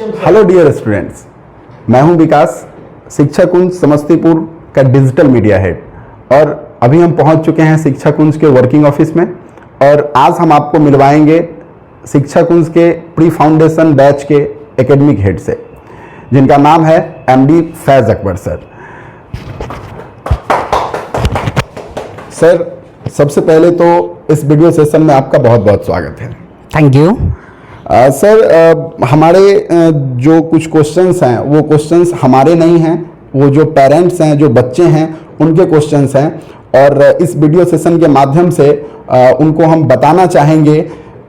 Hello dear students, मैं हूं विकास, शिक्षा कुंज समस्तीपुर का डिजिटल मीडिया हेड। और अभी हम पहुंच चुके हैं शिक्षा कुंज के वर्किंग ऑफिस में और आज हम आपको मिलवाएंगे शिक्षा कुंज के प्री फाउंडेशन बैच के एकेडमिक हेड से, जिनका नाम है MD Faiz Akbar sir. Sir, सबसे पहले तो इस वीडियो सेशन में आपका बहुत बहुत स्वागत है। Thank you. सर, हमारे जो कुछ क्वेश्चंस हैं वो क्वेश्चंस हमारे नहीं हैं, वो जो पेरेंट्स हैं, जो बच्चे हैं, उनके क्वेश्चंस हैं और इस वीडियो सेशन के माध्यम से उनको हम बताना चाहेंगे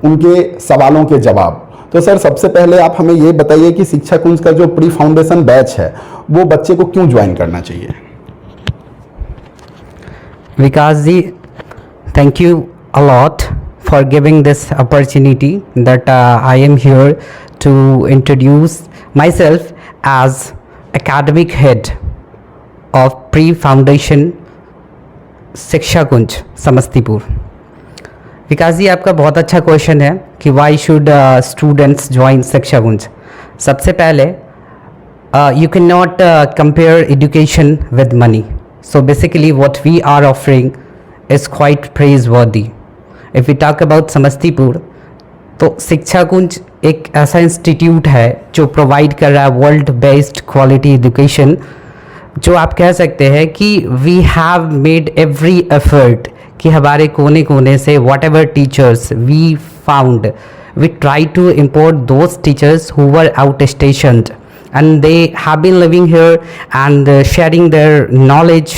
उनके सवालों के जवाब। तो सर, सबसे पहले आप हमें ये बताइए कि शिक्षा कुंज का जो प्री फाउंडेशन बैच है वो बच्चे को क्यों ज्वाइन करना चाहिए? विकास जी, thank you a lot for giving this opportunity that I am here to introduce myself as academic head of pre-foundation शिक्षा कुंज समस्तीपुर। विकास जी, आपका बहुत अच्छा क्वेश्चन है कि why should students join शिक्षा कुंज। सबसे पहले you cannot compare education with money. So basically what we are offering is quite praiseworthy. If we talk about Samastipur, तो शिक्षा कुंज एक ऐसा इंस्टीट्यूट है जो प्रोवाइड कर रहा है वर्ल्ड बेस्ड क्वालिटी एजुकेशन, जो आप कह सकते हैं कि we have made every effort कि हमारे कोने कोने से whatever teachers we found, we try to import those teachers who were out stationed and they have been living here and sharing their knowledge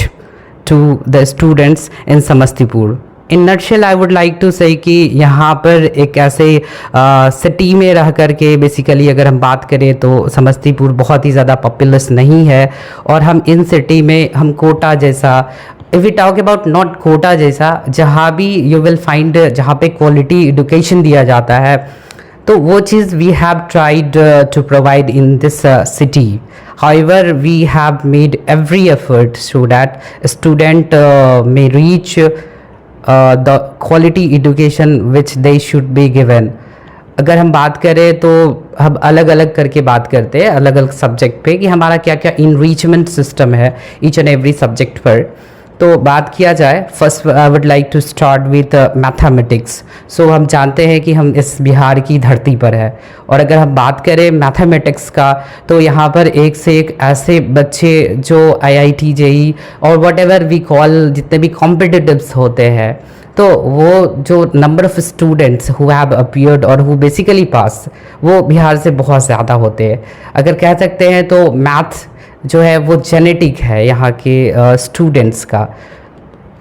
to the students in Samastipur. In nutshell I would like to say कि यहाँ पर एक ऐसे city में रह कर के basically अगर हम बात करें तो समस्तीपुर बहुत ही ज़्यादा पॉपुलस नहीं है और हम इन सिटी में हम कोटा जैसा, if we talk about not Kota जैसा, जहाँ भी यू विल फाइंड जहाँ पे क्वालिटी एजुकेशन दिया जाता है, तो वो चीज़ we have tried to provide in this city. However we have made every effort so that student may reach the quality education which they should be given। अगर हम बात करें तो हम अलग अलग करके बात करते हैं अलग अलग सब्जेक्ट पे कि हमारा क्या क्या इनरिचमेंट सिस्टम है ईच एंड एवरी सब्जेक्ट पर। तो बात किया जाए, first I would like to start with mathematics. So हम जानते हैं कि हम इस बिहार की धरती पर है और अगर हम बात करें मैथमेटिक्स का तो यहाँ पर एक से एक ऐसे बच्चे जो IIT JEE और वट एवर वी कॉल जितने भी कॉम्पिटिटिव्स होते हैं, तो वो जो number of students who have appeared और हु बेसिकली पास, वो बिहार से बहुत ज़्यादा होते हैं। अगर कह सकते हैं तो मैथ जो है वो जेनेटिक है यहाँ के स्टूडेंट्स का।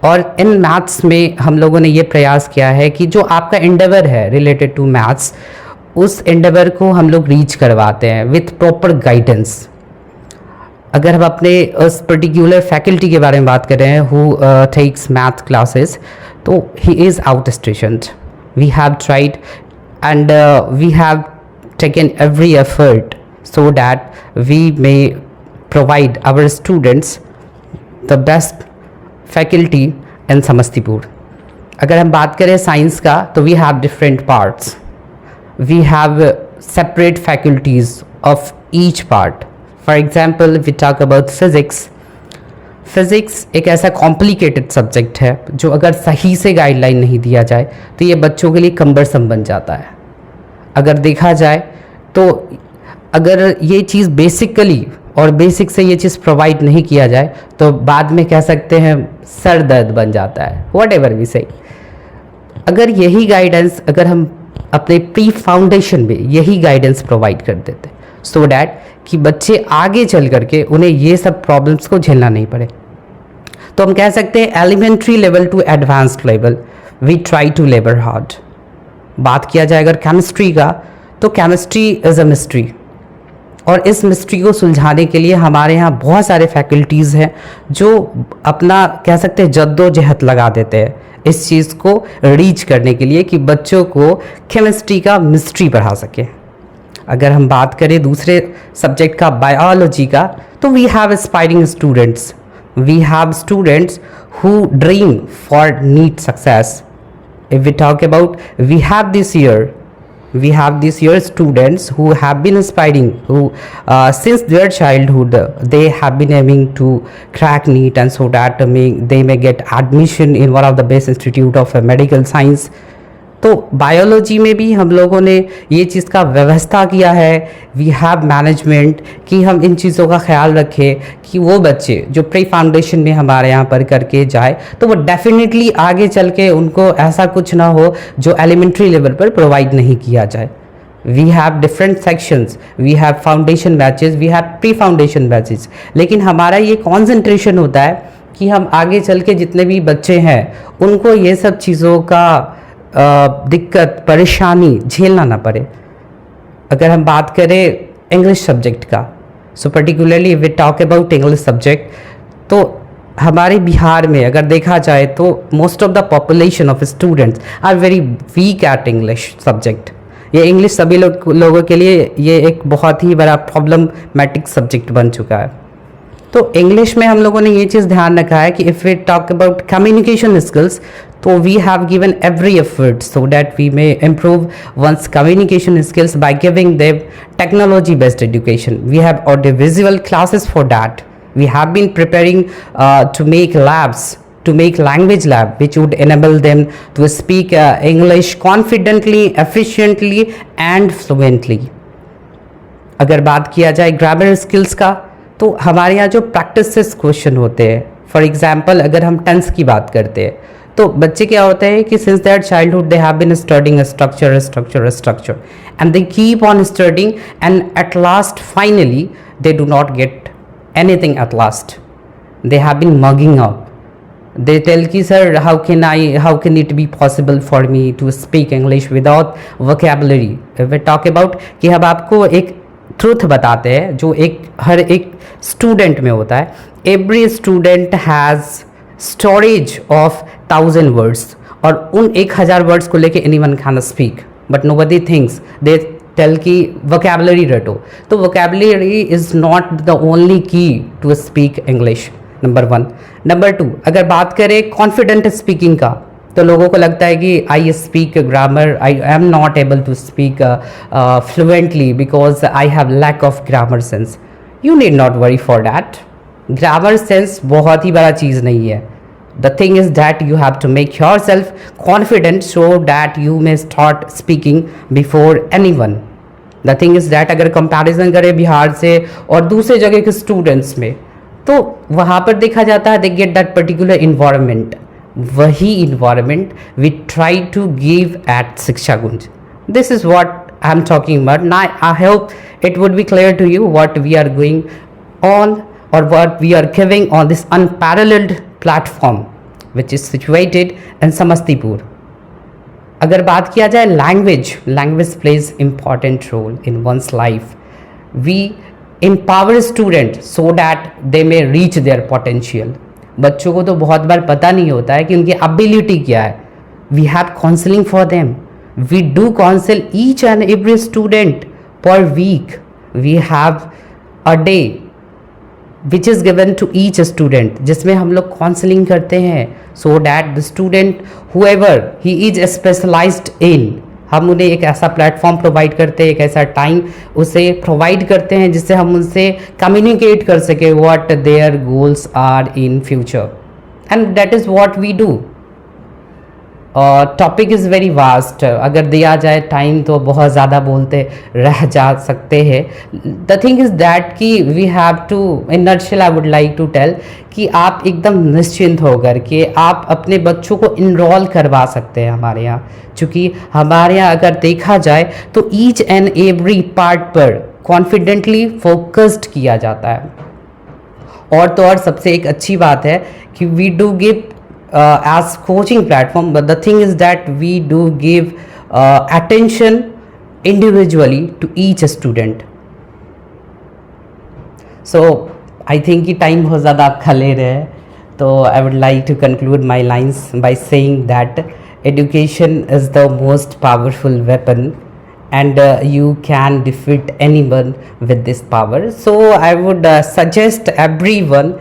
और इन मैथ्स में हम लोगों ने ये प्रयास किया है कि जो आपका एंडेवर है रिलेटेड टू मैथ्स, उस एंडेवर को हम लोग रीच करवाते हैं विथ प्रॉपर गाइडेंस। अगर हम अपने उस पर्टिकुलर फैकल्टी के बारे में बात कर रहे हैं हु टेक्स मैथ क्लासेस, तो he is out stationed. We have tried and we have taken every effort so that we may provide our students the best faculty in Samastipur. अगर हम बात करें साइंस का तो we have different parts, we have separate faculties of each part। For example, we talk about physics। Physics एक ऐसा complicated subject है जो अगर सही से गाइडलाइन नहीं दिया जाए तो ये बच्चों के लिए कम्बरसम बन जाता है। अगर देखा जाए तो अगर ये चीज़ बेसिकली और बेसिक से ये चीज़ प्रोवाइड नहीं किया जाए तो बाद में कह सकते हैं सर दर्द बन जाता है, वट एवर वी से। अगर यही गाइडेंस अगर हम अपने प्री फाउंडेशन में यही गाइडेंस प्रोवाइड कर देते सो डैट कि बच्चे आगे चल करके उन्हें ये सब प्रॉब्लम्स को झेलना नहीं पड़े, तो हम कह सकते हैं elementary level to advanced level we try to labour hard. बात किया जाए अगर केमिस्ट्री का, तो केमिस्ट्री इज़ अ मिस्ट्री और इस मिस्ट्री को सुलझाने के लिए हमारे यहाँ बहुत सारे फैकल्टीज़ हैं जो अपना कह सकते हैं जद्दोजहद लगा देते हैं इस चीज़ को रीच करने के लिए कि बच्चों को केमिस्ट्री का मिस्ट्री पढ़ा सके। अगर हम बात करें दूसरे सब्जेक्ट का बायोलॉजी का, तो we have aspiring students, we have students who dream for NEET success. If we talk about, we have this year we have these year students who have been aspiring, who since their childhood they have been aiming to crack NEET, and so that they may get admission in one of the best institute of medical science. तो biology में भी हम लोगों ने ये चीज़ का व्यवस्था किया है, वी हैव मैनेजमेंट, कि हम इन चीज़ों का ख्याल रखें कि वो बच्चे जो प्री फाउंडेशन में हमारे यहाँ पर करके जाए तो वो डेफिनेटली आगे चल के उनको ऐसा कुछ ना हो जो एलिमेंट्री लेवल पर प्रोवाइड नहीं किया जाए. We have different sections, we have foundation batches, we have pre foundation batches, लेकिन हमारा ये कॉन्सेंट्रेशन होता है कि हम आगे चल के जितने भी बच्चे हैं उनको ये सब चीज़ों का दिक्कत परेशानी झेलना ना पड़े. अगर हम बात करें इंग्लिश सब्जेक्ट का, so particularly we talk about English subject, तो हमारे बिहार में अगर देखा जाए तो most of the population of students are very weak at English subject. ये इंग्लिश सभी लोगों के लिए ये एक बहुत ही बड़ा प्रॉब्लमैटिक सब्जेक्ट बन चुका है. तो इंग्लिश में हम लोगों ने ये चीज़ ध्यान रखा है कि if we talk about communication skills, तो we have given every effort so that we may improve one's communication skills by giving them technology based education. We have audiovisual classes for that. We have been preparing to make labs, to make language lab which would enable them to speak English confidently, efficiently and fluently. अगर बात किया जाए grammar skills का, तो हमारे यहाँ जो practice question होते हैं, फॉर एग्जाम्पल अगर हम टेंस की बात करते हैं तो बच्चे क्या होते हैं कि since their childhood they have been studying structure and they keep on studying and at last finally they do not get anything at last. They have been mugging up. They tell ki sir, how can it be possible for me to speak English without vocabulary? If we talk about कि हम आपको एक truth बताते हैं जो हर एक student में होता है. Every student has storage of 1000 words, और उन 1000 words को लेके anyone can speak, but nobody thinks. They tell की वोकेबलरी रटो. तो vocabulary is not the only key to speak English, number 1. Number 2, अगर बात करें कॉन्फिडेंट स्पीकिंग का, तो लोगों को लगता है कि I speak grammar, I am not able to speak fluently because I have lack of grammar sense. You need not worry for that. Grammar sense बहुत ही बड़ा चीज़ नहीं है. The thing is that you have to make yourself confident so that you may start speaking before anyone. The thing is that अगर comparison करें बिहार से और दूसरे जगह के स्टूडेंट्स में, तो वहाँ पर देखा जाता है they get that particular environment. वही environment we try to give at शिक्षा गुंज. This is what I am talking about. Now I hope it would be clear to you what we are going on or what we are giving on this unparalleled platform which is situated in Samastipur. अगर बात किया जाए language plays important role in one's life. We empower students so that they may reach their potential. बच्चों को तो बहुत बार पता नहीं होता है कि उनकी ability क्या है. We have counseling for them. We do counsel each and every student per week. We have a day which is given to each student, जिसमें हम लोग काउंसलिंग करते हैं so that the student whoever he is specialized in, हम उन्हें एक ऐसा platform provide करते हैं, एक ऐसा टाइम उसे प्रोवाइड करते हैं जिससे हम उनसे कम्युनिकेट कर सके what their goals are in future, and that is what we do. Topic is very vast. अगर दिया जाए टाइम तो बहुत ज़्यादा बोलते रह जा सकते हैं. द थिंग इज़ दैट कि we have to in nutshell I would like to tell कि आप एकदम निश्चिंत होकर के आप अपने बच्चों को इनरोल करवा सकते हैं हमारे यहाँ. चूँकि हमारे यहाँ अगर देखा जाए तो ईच एंड एवरी पार्ट पर कॉन्फिडेंटली फोकस्ड किया जाता है. और तो और सबसे एक अच्छी बात है कि we do give as coaching platform, but the thing is that we do give attention individually to each student. So I think कि time बहुत ज़्यादा आपका ले रहे हैं, तो I would like to conclude my lines by saying that education is the most powerful weapon and you can defeat anyone with this power. So I would suggest everyone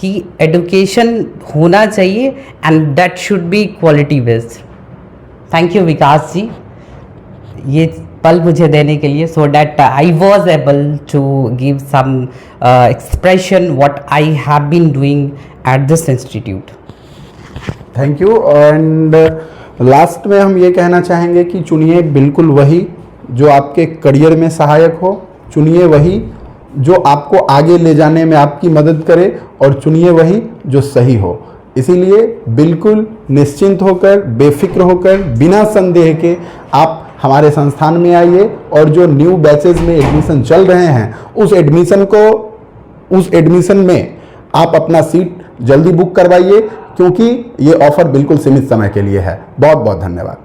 कि education होना चाहिए and that should be quality based. Thank you Vikas ji. ये पल मुझे देने के लिए, so that I was able to give some expression what I have been doing at this institute. Thank you. And last में हम ये कहना चाहेंगे कि चुनिए बिल्कुल वही जो आपके करियर में सहायक हो, चुनिए वही जो आपको आगे ले जाने में आपकी मदद करे, और चुनिए वही जो सही हो। इसीलिए बिल्कुल निश्चिंत होकर, बेफिक्र होकर, बिना संदेह के आप हमारे संस्थान में आइए, और जो न्यू बैचेज में एडमिशन चल रहे हैं उस एडमिशन में आप अपना सीट जल्दी बुक करवाइए, क्योंकि ये ऑफर बिल्कुल सीमित समय के लिए है। बहुत बहुत धन्यवाद।